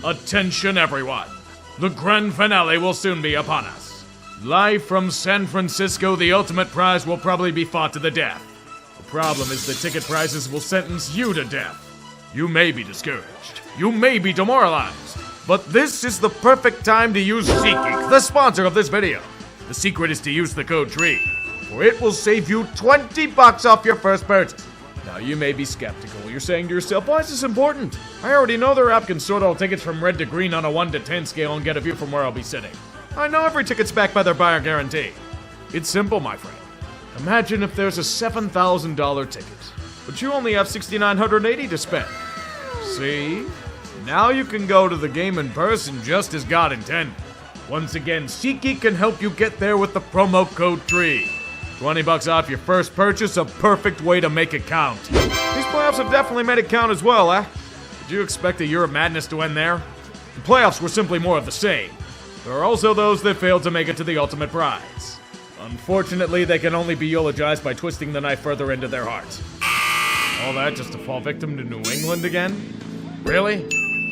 Attention everyone, the grand finale will soon be upon us. Live from San Francisco, the ultimate prize will probably be fought to the death. The problem is the ticket prizes will sentence you to death. You may be discouraged, you may be demoralized, but this is the perfect time to use SeatGeek, the sponsor of this video. The secret is to use the code TREE, for it will save you $20 off your first purchase. Now you may be skeptical, you're saying to yourself, why is this important? I already know their app can sort all tickets from red to green on a 1 to 10 scale and get a view from where I'll be sitting. I know every ticket's backed by their buyer guarantee. It's simple, my friend. Imagine if there's a $7,000 ticket, but you only have $6,980 to spend. See? Now you can go to the game in person just as God intended. Once again, SeatGeek can help you get there with the promo code TREE. $20 off your first purchase, a perfect way to make it count. These playoffs have definitely made it count as well, eh? Did you expect a year of madness to end there? The playoffs were simply more of the same. There are also those that failed to make it to the ultimate prize. Unfortunately, they can only be eulogized by twisting the knife further into their heart. All that just to fall victim to New England again? Really?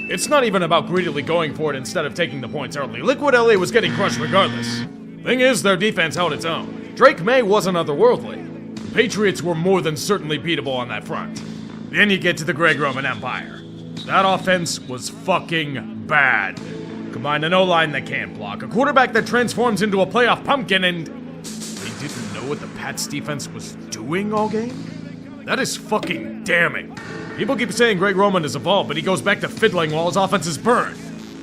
It's not even about greedily going for it instead of taking the points early. Liquid LA was getting crushed regardless. Thing is, their defense held its own. Drake May wasn't otherworldly. The Patriots were more than certainly beatable on that front. Then you get to the Greg Roman Empire. That offense was fucking bad. Combine an O-line that can't block, a quarterback that transforms into a playoff pumpkin, and they didn't know what the Pats defense was doing all game? That is fucking damning. People keep saying Greg Roman has evolved, but he goes back to fiddling while his offense is burned.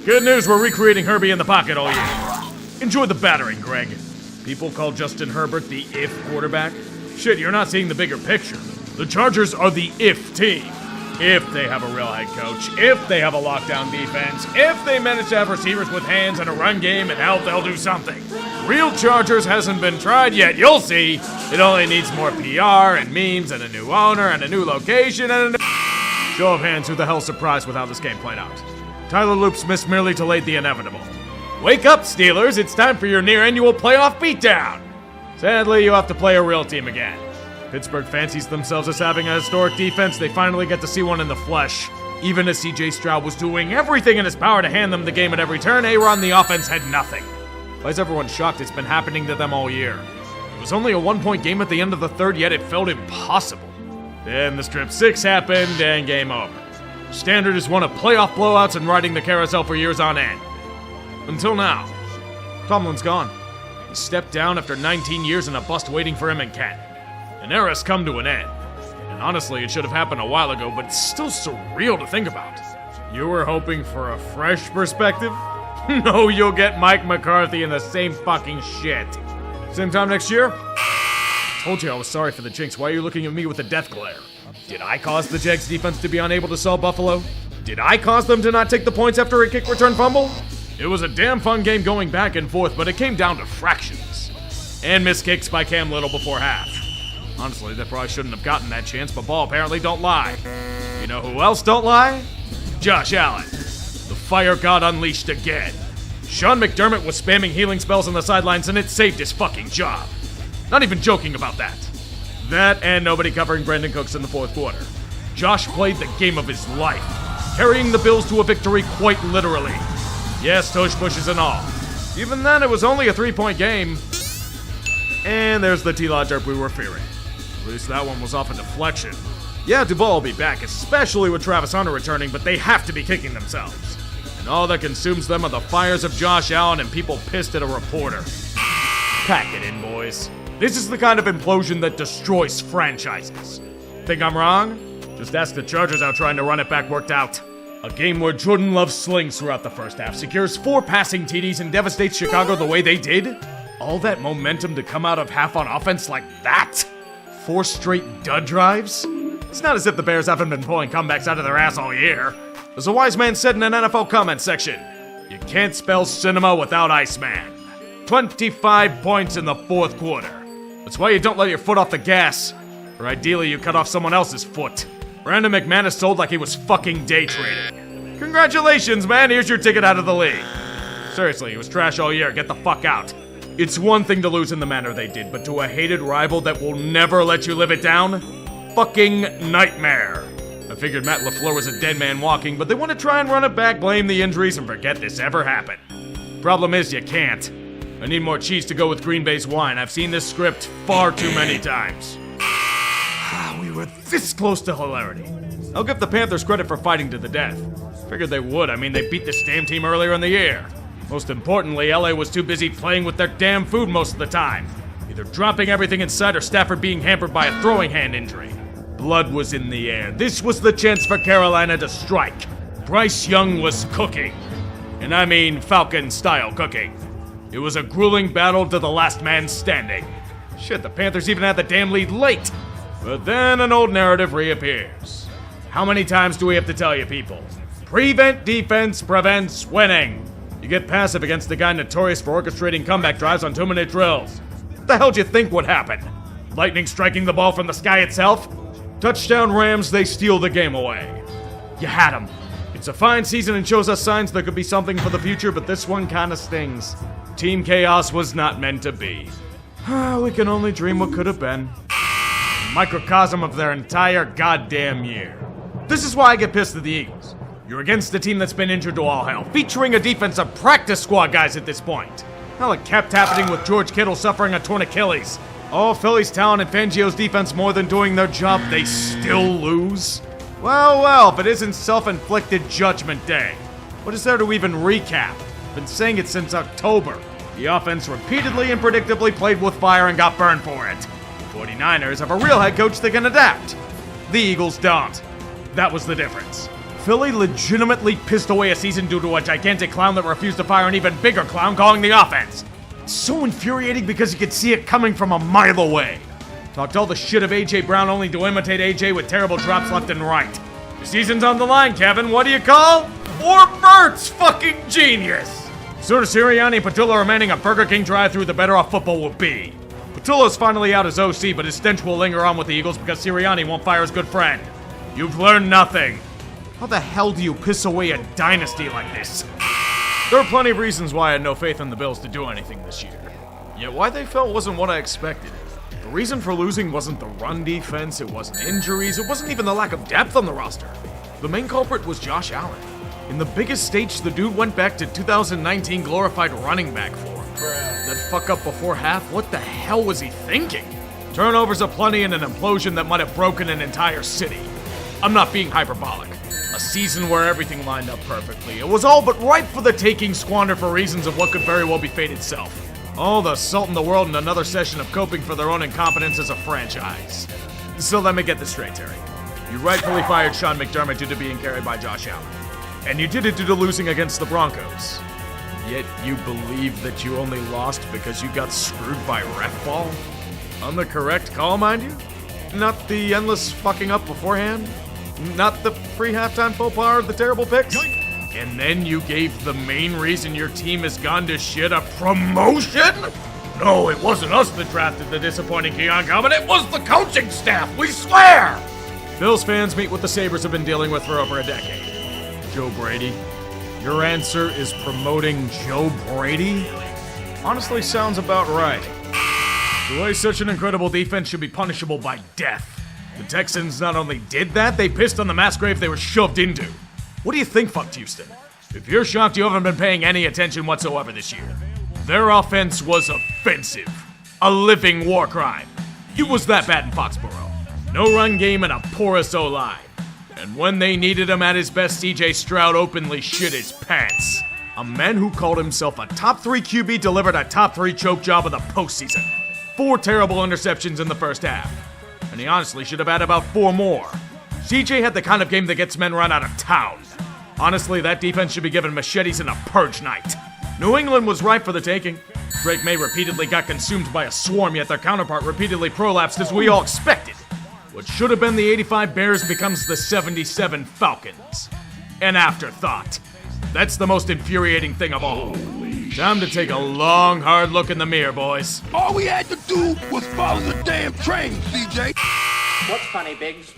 Good news, we're recreating Herbie in the pocket all year. Enjoy the battering, Greg. People call Justin Herbert the if quarterback. Shit, you're not seeing the bigger picture. The Chargers are the if team. If they have a real head coach, if they have a lockdown defense, if they manage to have receivers with hands and a run game, and hell, they'll do something. Real Chargers hasn't been tried yet, you'll see. It only needs more PR and memes and a new owner and a new location and a show of hands, who the hell's surprised with how this game played out? Tyler Loop Smith merely delayed the inevitable. Wake up, Steelers, it's time for your near-annual playoff beatdown. Sadly, you have to play a real team again. Pittsburgh fancies themselves as having a historic defense. They finally get to see one in the flesh. Even as C.J. Stroud was doing everything in his power to hand them the game at every turn, Aaron the offense had nothing. Why is everyone shocked? It's been happening to them all year. It was only a 1-point game at the end of the third, yet it felt impossible. Then the strip 6 happened, and game over. Standard is one of playoff blowouts and riding the carousel for years on end. Until now. Tomlin's gone. He stepped down after 19 years and a bust waiting for him in Kent. An era's come to an end. And honestly, it should have happened a while ago, but it's still surreal to think about. You were hoping for a fresh perspective? No, you'll get Mike McCarthy in the same fucking shit. Same time next year? Told you I was sorry for the jinx. Why are you looking at me with a death glare? Did I cause the Jags defense to be unable to sell Buffalo? Did I cause them to not take the points after a kick return fumble? It was a damn fun game going back and forth, but it came down to fractions. And missed kicks by Cam Little before half. Honestly, they probably shouldn't have gotten that chance, but ball apparently don't lie. You know who else don't lie? Josh Allen. The fire god unleashed again. Sean McDermott was spamming healing spells on the sidelines and it saved his fucking job. Not even joking about that. That and nobody covering Brandon Cooks in the fourth quarter. Josh played the game of his life, carrying the Bills to a victory quite literally. Yes, tush pushes and all. Even then, it was only a 3-point game. And there's the T-Law derp we were fearing. At least that one was off a deflection. Yeah, Duval will be back, especially with Travis Hunter returning, but they have to be kicking themselves. And all that consumes them are the fires of Josh Allen and people pissed at a reporter. Pack it in, boys. This is the kind of implosion that destroys franchises. Think I'm wrong? Just ask the Chargers how trying to run it back worked out. A game where Jordan Love slings throughout the first half, secures 4 passing TDs, and devastates Chicago the way they did? All that momentum to come out of half on offense like that? 4 straight dud drives? It's not as if the Bears haven't been pulling comebacks out of their ass all year. As a wise man said in an NFL comment section, you can't spell cinema without Iceman. 25 points in the fourth quarter. That's why you don't let your foot off the gas. Or ideally, you cut off someone else's foot. Brandon McManus sold like he was fucking day trading. Congratulations, man, here's your ticket out of the league. Seriously, he was trash all year, get the fuck out. It's one thing to lose in the manner they did, but to a hated rival that will never let you live it down? Fucking nightmare. I figured Matt LaFleur was a dead man walking, but they want to try and run it back, blame the injuries, and forget this ever happened. Problem is, you can't. I need more cheese to go with Green Bay's wine. I've seen this script far too many times. We were this close to hilarity. I'll give the Panthers credit for fighting to the death. Figured they would. I mean, they beat this damn team earlier in the year. Most importantly, LA was too busy playing with their damn food most of the time. Either dropping everything in sight or Stafford being hampered by a throwing hand injury. Blood was in the air. This was the chance for Carolina to strike. Bryce Young was cooking. And I mean Falcon-style cooking. It was a grueling battle to the last man standing. Shit, the Panthers even had the damn lead late. But then an old narrative reappears. How many times do we have to tell you people? Prevent defense prevents winning. You get passive against the guy notorious for orchestrating comeback drives on 2-minute drills. What the hell do you think would happen? Lightning striking the ball from the sky itself? Touchdown Rams, they steal the game away. You had them. It's a fine season and shows us signs there could be something for the future, but this one kinda stings. Team chaos was not meant to be. We can only dream what could have been. Microcosm of their entire goddamn year. This is why I get pissed at the Eagles. You're against a team that's been injured to all hell, featuring a defensive practice squad guys at this point. Hell, it kept happening with George Kittle suffering a torn Achilles. All Philly's talent and Fangio's defense more than doing their job, they still lose? Well, if it isn't self-inflicted judgment day. What is there to even recap? Been saying it since October. The offense repeatedly and predictably played with fire and got burned for it. The 49ers have a real head coach that can adapt. The Eagles don't. That was the difference. Philly legitimately pissed away a season due to a gigantic clown that refused to fire an even bigger clown calling the offense. It's so infuriating because you could see it coming from a mile away. Talked all the shit of A.J. Brown only to imitate A.J. with terrible drops left and right. The season's on the line, Kevin. What do you call? Orbert's fucking genius! Sooner Sirianni and Patullo are manning a Burger King drive-thru, the better off football will be. Patullo's finally out as OC, but his stench will linger on with the Eagles because Sirianni won't fire his good friend. You've learned nothing. How the hell do you piss away a dynasty like this? There are plenty of reasons why I had no faith in the Bills to do anything this year. Yet why they fell wasn't what I expected. The reason for losing wasn't the run defense, it wasn't injuries, it wasn't even the lack of depth on the roster. The main culprit was Josh Allen. In the biggest stage, the dude went back to 2019 glorified running back form. That fuck up before half, what the hell was he thinking? Turnovers aplenty and an implosion that might have broken an entire city. I'm not being hyperbolic. A season where everything lined up perfectly. It was all but ripe for the taking, squandered for reasons of what could very well be fate itself. All the salt in the world and another session of coping for their own incompetence as a franchise. So let me get this straight, Terry. You rightfully fired Sean McDermott due to being carried by Josh Allen. And you did it due to losing against the Broncos. Yet you believe that you only lost because you got screwed by ref ball? On the correct call, mind you? Not the endless fucking up beforehand? Not the free halftime faux pas or the terrible picks? And then you gave the main reason your team has gone to shit a promotion? No, it wasn't us that drafted the disappointing Keon Coleman, it was the coaching staff, we swear! Bills fans meet what the Sabres have been dealing with for over a decade. Joe Brady. Your answer is promoting Joe Brady? Honestly, sounds about right. The way such an incredible defense should be punishable by death. The Texans not only did that, they pissed on the mass grave they were shoved into. What do you think, fucked Houston? If you're shocked, you haven't been paying any attention whatsoever this year. Their offense was offensive. A living war crime. It was that bad in Foxborough. No run game and a porous O-line. And when they needed him at his best, C.J. Stroud openly shit his pants. A man who called himself a top 3 QB delivered a top 3 choke job of the postseason. 4 terrible interceptions in the first half. And he honestly should have had about 4 more. CJ had the kind of game that gets men run out of town. Honestly, that defense should be given machetes and a purge night. New England was ripe for the taking. Drake May repeatedly got consumed by a swarm, yet their counterpart repeatedly prolapsed as we all expected. What should have been the 85 Bears becomes the 77 Falcons. An afterthought. That's the most infuriating thing of all. Time to take a long, hard look in the mirror, boys. All we had to do was follow the damn train, CJ. What's funny, Biggs?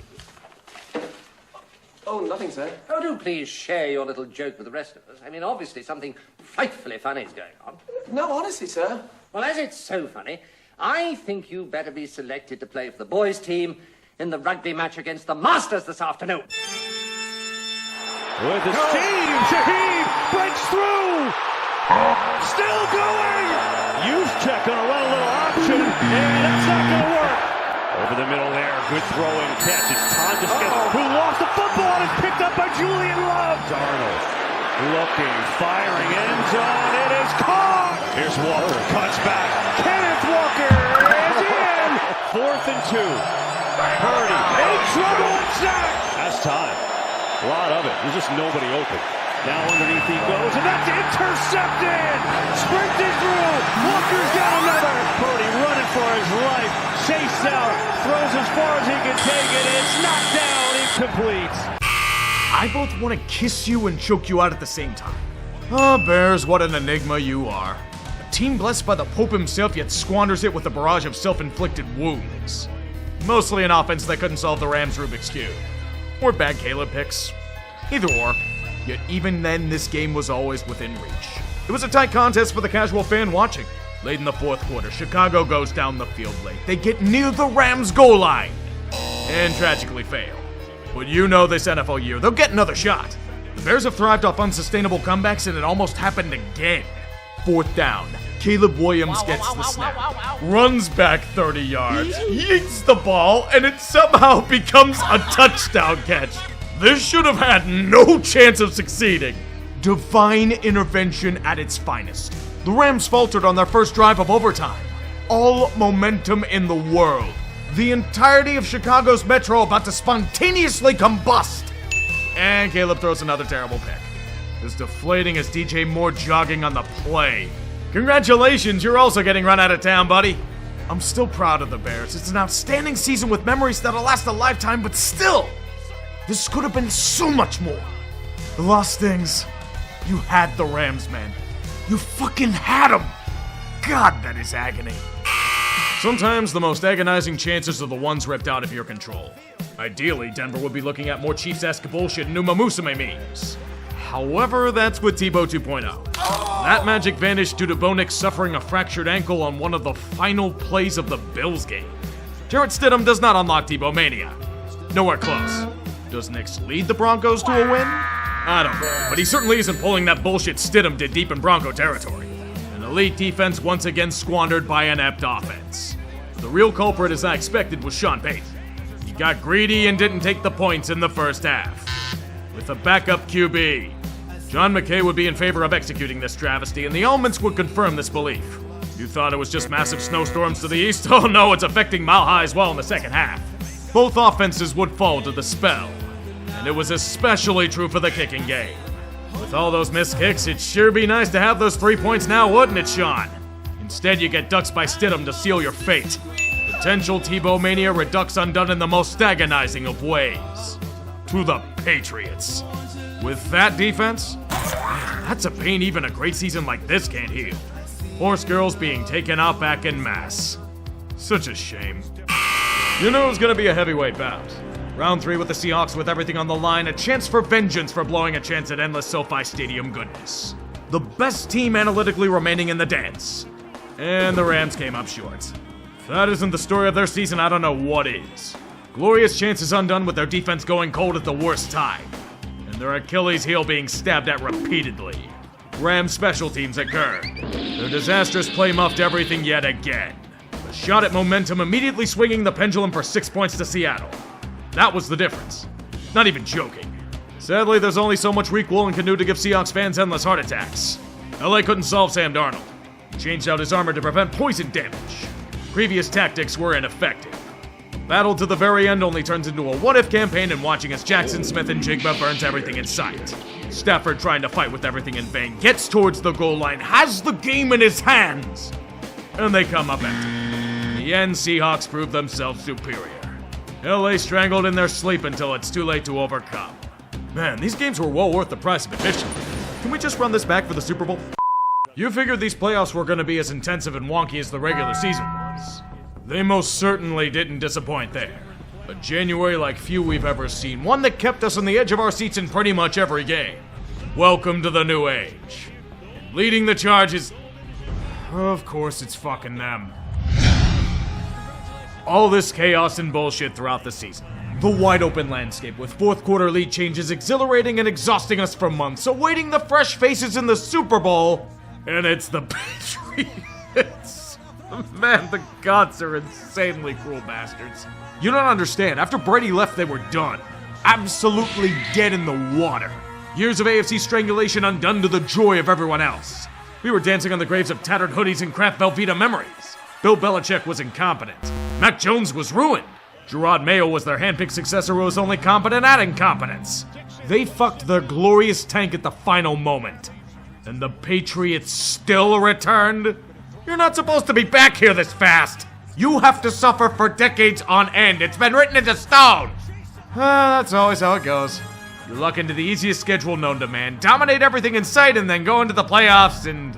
Oh, nothing, sir. Oh, do please share your little joke with the rest of us. I mean, obviously something frightfully funny is going on. No, honestly, sir. Well, as it's so funny, I think you better be selected to play for the boys' team in the rugby match against the Masters this afternoon. With the steam, Shaheed breaks through! Still going! Juszczyk gonna run a little option, and that's not gonna work! Over the middle there, good throwing catch. It's Tonjuskin, who lost the football and is picked up by Julian Love. Darnold, looking, firing, end zone, it is caught! Here's Walker, cuts back, Kenneth Walker is in! 4th and 2. Purdy, in trouble, sack! That's time. A lot of it. There's just nobody open. Now underneath he goes, and that's intercepted! Sprinted through! Walker's got another! Purdy running for his life. Chase out, throws as far as he can take it. It's knocked down, incomplete. I both want to kiss you and choke you out at the same time. Ah, Bears, what an enigma you are. A team blessed by the Pope himself, yet squanders it with a barrage of self-inflicted wounds. Mostly an offense that couldn't solve the Rams' Rubik's Cube. Or bad Caleb picks. Either or. Yet even then, this game was always within reach. It was a tight contest for the casual fan watching. Late in the 4th quarter, Chicago goes down the field late. They get near the Rams' goal line. And tragically fail. But you know this NFL year, they'll get another shot. The Bears have thrived off unsustainable comebacks, and it almost happened again. 4th down. Caleb Williams gets the snap, runs back 30 yards, yeets the ball, and it somehow becomes a touchdown catch. This should have had no chance of succeeding. Divine intervention at its finest. The Rams faltered on their first drive of overtime. All momentum in the world. The entirety of Chicago's metro about to spontaneously combust. And Caleb throws another terrible pick. As deflating as DJ Moore jogging on the play. Congratulations, you're also getting run out of town, buddy. I'm still proud of the Bears. It's an outstanding season with memories that'll last a lifetime, but still, this could have been so much more. The lost things, you had the Rams, man. You fucking had them. God, that is agony. Sometimes the most agonizing chances are the ones ripped out of your control. Ideally, Denver would be looking at more Chiefs-esque bullshit and Uma Musume memes. However, that's with Tebow 2.0. That magic vanished due to Bo Nix suffering a fractured ankle on one of the final plays of the Bills game. Jarrett Stidham does not unlock Tebow mania. Nowhere close. Does Nix lead the Broncos to a win? I don't know, but he certainly isn't pulling that bullshit Stidham did deep in Bronco territory. An elite defense once again squandered by an inept offense. The real culprit, as I expected, was Sean Payton. He got greedy and didn't take the points in the first half. With a backup QB, John McKay would be in favor of executing this travesty, and the omens would confirm this belief. You thought it was just massive snowstorms to the east? Oh no, it's affecting Mile High as well in the second half. Both offenses would fall to the spell, and it was especially true for the kicking game. With all those missed kicks, it'd sure be nice to have those 3 points now, wouldn't it, Sean? Instead, you get ducks by Stidham to seal your fate. Potential Tebow mania reducts undone in the most agonizing of ways. To the Patriots. With that defense, that's a pain even a great season like this can't heal. Horse girls being taken out back en masse. Such a shame. You knew it was gonna be a heavyweight bout. Round 3 with the Seahawks with everything on the line, a chance for vengeance for blowing a chance at endless SoFi Stadium goodness. The best team analytically remaining in the dance. And the Rams came up short. If that isn't the story of their season, I don't know what is. Glorious chances undone with their defense going cold at the worst time. And their Achilles heel being stabbed at repeatedly. Rams special teams occurred. Their disastrous play muffed everything yet again. A shot at momentum immediately swinging the pendulum for 6 points to Seattle. That was the difference. Not even joking. Sadly, there's only so much Reek Woolen can do to give Seahawks fans endless heart attacks. LA couldn't solve Sam Darnold. He changed out his armor to prevent poison damage. Previous tactics were ineffective. Battle to the very end only turns into a what-if campaign, and watching as Jackson Smith and Jigba burns everything in sight. Stafford, trying to fight with everything in vain, gets towards the goal line, has the game in his hands, and they come up empty. In the end, Seahawks prove themselves superior. LA strangled in their sleep until it's too late to overcome. Man, these games were well worth the price of admission. Can we just run this back for the Super Bowl? You figured these playoffs were going to be as intensive and wonky as the regular season was. They most certainly didn't disappoint there. A January like few we've ever seen, one that kept us on the edge of our seats in pretty much every game. Welcome to the new age. And leading the charge is... Of course it's fucking them. all this chaos and bullshit throughout the season. The wide open landscape with fourth quarter lead changes exhilarating and exhausting us for months, awaiting the fresh faces in the Super Bowl, and it's the Patriots. Man, the gods are insanely cruel bastards. You don't understand, after Brady left they were done. Absolutely dead in the water. Years of AFC strangulation undone to the joy of everyone else. We were dancing on the graves of tattered hoodies and craft Velveeta memories. Bill Belichick was incompetent. Mac Jones was ruined. Gerard Mayo was their handpicked successor who was only competent at incompetence. They fucked their glorious tank at the final moment. And the Patriots still returned? You're not supposed to be back here this fast. You have to suffer for decades on end. It's been written into stone. That's always how it goes. You luck into the easiest schedule known to man, dominate everything in sight, and then go into the playoffs and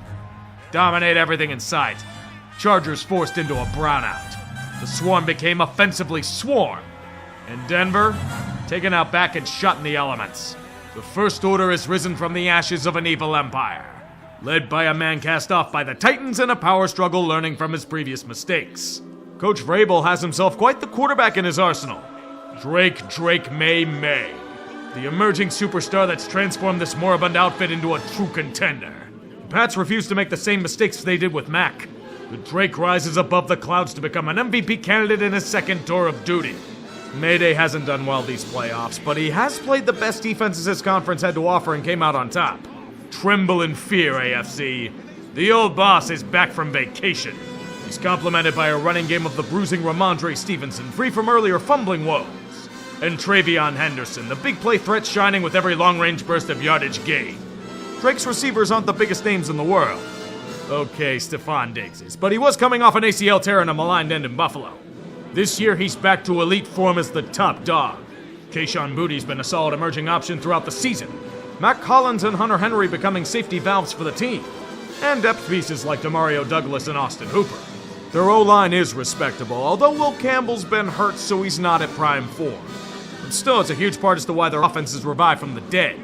dominate everything in sight. Chargers forced into a brownout. The Swarm became offensively Swarm. And Denver, taken out back and shot in the elements. The First Order has risen from the ashes of an evil empire, led by a man cast off by the Titans in a power struggle learning from his previous mistakes. Coach Vrabel has himself quite the quarterback in his arsenal. Drake May, the emerging superstar that's transformed this moribund outfit into a true contender. The Pats refuse to make the same mistakes they did with Mac. But Drake rises above the clouds to become an MVP candidate in his second tour of duty. Mayday hasn't done well these playoffs, but he has played the best defenses his conference had to offer and came out on top. Tremble in fear, AFC. The old boss is back from vacation. He's complemented by a running game of the bruising Ramondre Stevenson, free from earlier fumbling woes. And Travion Henderson, the big play threat shining with every long-range burst of yardage gain. Drake's receivers aren't the biggest names in the world. Okay, Stephon Diggs is, but he was coming off an ACL tear and a maligned end in Buffalo. This year, he's back to elite form as the top dog. Kayshon Bouttie's been a solid emerging option throughout the season. Mac Collins and Hunter Henry becoming safety valves for the team. And depth pieces like Demario Douglas and Austin Hooper. Their O-line is respectable, although Will Campbell's been hurt, so he's not at prime form. But still, it's a huge part as to why their offense is revived from the dead.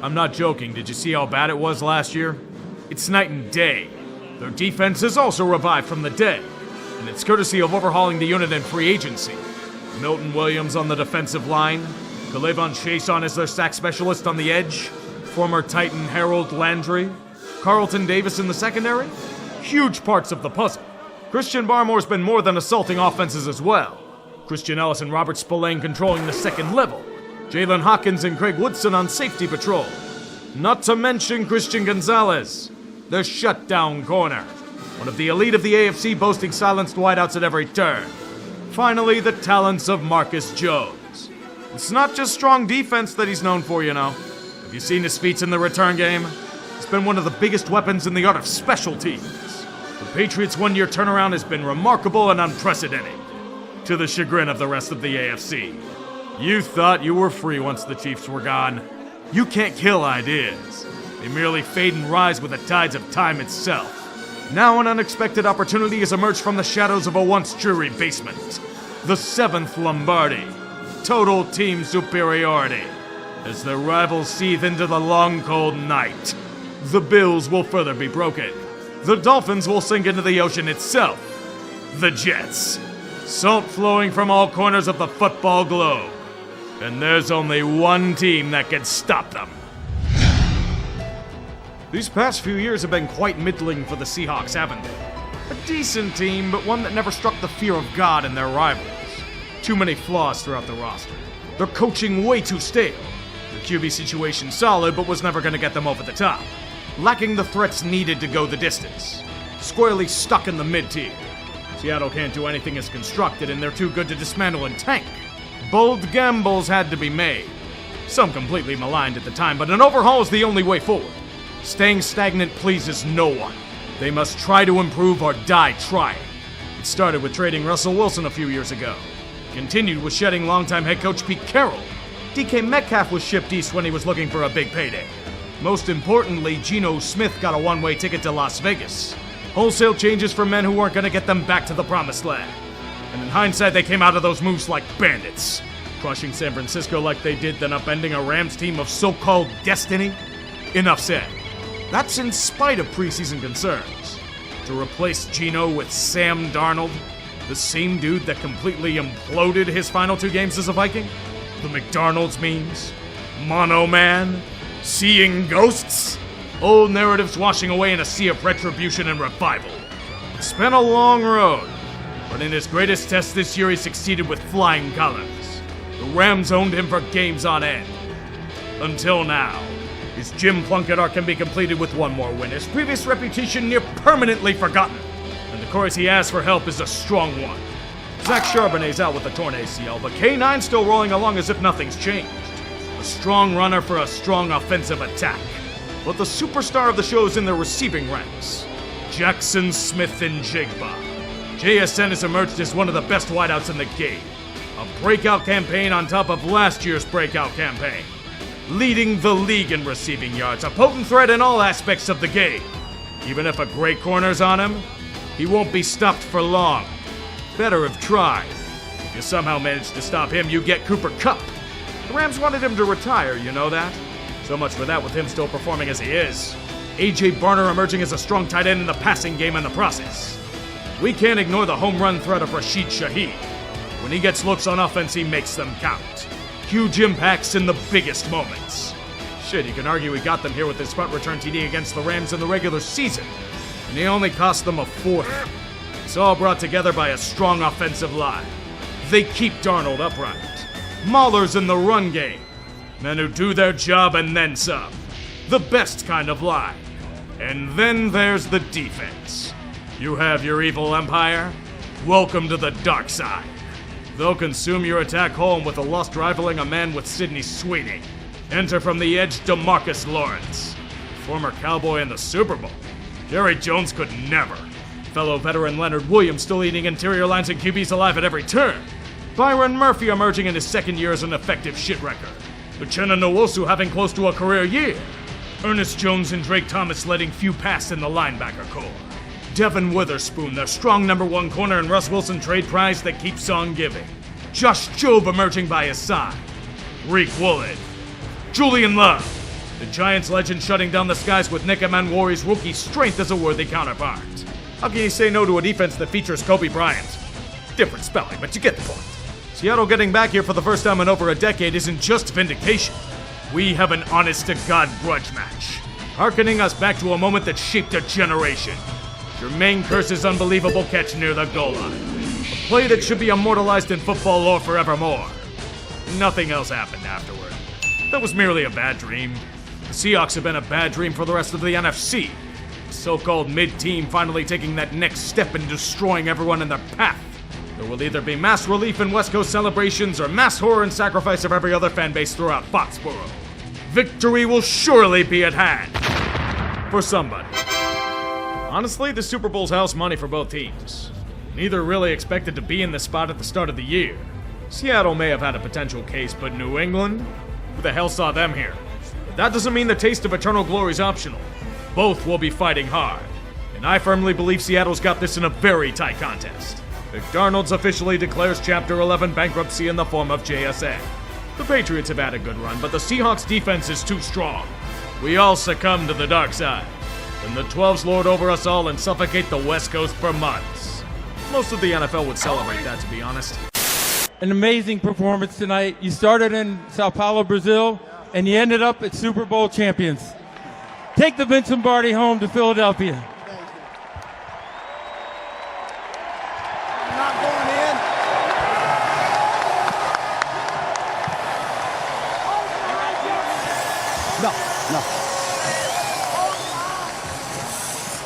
I'm not joking, did you see how bad it was last year? It's night and day. Their defense is also revived from the dead, and it's courtesy of overhauling the unit in free agency. Milton Williams on the defensive line, K'Lavon Chason as their sack specialist on the edge, former Titan Harold Landry, Carlton Davis in the secondary. Huge parts of the puzzle. Christian Barmore's been more than assaulting offenses as well. Christian Ellis and Robert Spillane controlling the second level. Jalen Hawkins and Craig Woodson on safety patrol. Not to mention Christian Gonzalez, the shutdown corner. One of the elite of the AFC, boasting silenced wideouts at every turn. Finally, the talents of Marcus Jones. It's not just strong defense that he's known for, you know. Have you seen his feats in the return game? It's been one of the biggest weapons in the art of special teams. The Patriots' one-year turnaround has been remarkable and unprecedented, to the chagrin of the rest of the AFC. You thought you were free once the Chiefs were gone. You can't kill ideas. They merely fade and rise with the tides of time itself. Now an unexpected opportunity has emerged from the shadows of a once dreary basement. The 7th Lombardi. Total team superiority. As their rivals seethe into the long cold night, the Bills will further be broken. The Dolphins will sink into the ocean itself. The Jets. Salt flowing from all corners of the football globe. And there's only one team that can stop them. These past few years have been quite middling for the Seahawks, haven't they? A decent team, but one that never struck the fear of God in their rivals. Too many flaws throughout the roster. Their coaching way too stale. The QB situation solid, but was never going to get them over the top. Lacking the threats needed to go the distance. Squarely stuck in the mid-tier. Seattle can't do anything as constructed, and they're too good to dismantle and tank. Bold gambles had to be made. Some completely maligned at the time, but an overhaul is the only way forward. Staying stagnant pleases no one. They must try to improve or die trying. It started with trading Russell Wilson a few years ago. Continued with shedding longtime head coach Pete Carroll. DK Metcalf was shipped east when he was looking for a big payday. Most importantly, Geno Smith got a one-way ticket to Las Vegas. Wholesale changes for men who weren't going to get them back to the promised land. And in hindsight, they came out of those moves like bandits. Crushing San Francisco like they did, then upending a Rams team of so-called destiny. Enough said. That's in spite of preseason concerns. To replace Geno with Sam Darnold, The same dude that completely imploded his final 2 games as a Viking? The McDonald's memes? Mono Man? Seeing ghosts? Old narratives washing away in a sea of retribution and revival. It's been a long road, but in his greatest test this year he succeeded with flying colors. The Rams owned him for games on end. Until now. His Jim Plunkett arc can be completed with one more win, his previous reputation near permanently forgotten. And the chorus he asks for help is a strong one. Zach Charbonnet's out with a torn ACL, but K9's still rolling along as if nothing's changed. A strong runner for a strong offensive attack. But the superstar of the show is in the receiving ranks. Jackson Smith-Njigba. JSN has emerged as one of the best wideouts in the game. A breakout campaign on top of last year's breakout campaign. Leading the league in receiving yards, a potent threat in all aspects of the game. Even if a great corner's on him, he won't be stopped for long. Better have tried. If you somehow manage to stop him, you get Cooper Kupp. The Rams wanted him to retire, you know that? So much for that with him still performing as he is. A.J. Barner emerging as a strong tight end in the passing game in the process. We can't ignore the home run threat of Rashid Shaheed. When he gets looks on offense, he makes them count. Huge impacts in the biggest moments. Shit, you can argue he got them here with his punt return TD against the Rams in the regular season. And he only cost them a 40. It's all brought together by a strong offensive line. They keep Darnold upright. Maulers in the run game. Men who do their job and then some. The best kind of line. And then there's the defense. You have your evil empire. Welcome to the dark side. They'll consume your attack home with a lost rivaling a man with Sidney Sweeney. Enter from the edge DeMarcus Lawrence. Former Cowboy in the Super Bowl. Jerry Jones could never. Fellow veteran Leonard Williams still eating interior lines and QBs alive at every turn. Byron Murphy emerging in his second year as an effective shit wrecker. Uchenna Nwosu having close to a career year. Ernest Jones and Drake Thomas letting few pass in the linebacker core. Devin Witherspoon, their strong number 1 corner, and Russ Wilson trade prize that keeps on giving. Josh Jobe emerging by his side. Reek Woolen. Julian Love. The Giants legend shutting down the skies with Nick Emanwari's rookie strength as a worthy counterpart. How can you say no to a defense that features Kobe Bryant? Different spelling, but you get the point. Seattle getting back here for the first time in over a decade isn't just vindication. We have an honest-to-God grudge match, hearkening us back to a moment that shaped a generation. Jermaine Kearse's unbelievable catch near the goal line. A play that should be immortalized in football lore forevermore. Nothing else happened afterward. That was merely a bad dream. The Seahawks have been a bad dream for the rest of the NFC. The so-called mid-team finally taking that next step and destroying everyone in their path. There will either be mass relief and West Coast celebrations or mass horror and sacrifice of every other fan base throughout Foxborough. Victory will surely be at hand. For somebody. Honestly, the Super Bowl's house money for both teams. Neither really expected to be in this spot at the start of the year. Seattle may have had a potential case, but New England? Who the hell saw them here? But that doesn't mean the taste of eternal glory is optional. Both will be fighting hard. And I firmly believe Seattle's got this in a very tight contest. McDonald's officially declares Chapter 11 bankruptcy in the form of JSN. The Patriots have had a good run, but the Seahawks' defense is too strong. We all succumb to the dark side. And the 12s lord over us all and suffocate the West Coast for months. Most of the NFL would celebrate that, to be honest. An amazing performance tonight. You started in Sao Paulo, Brazil, and you ended up at Super Bowl champions. Take the Vince Lombardi home to Philadelphia.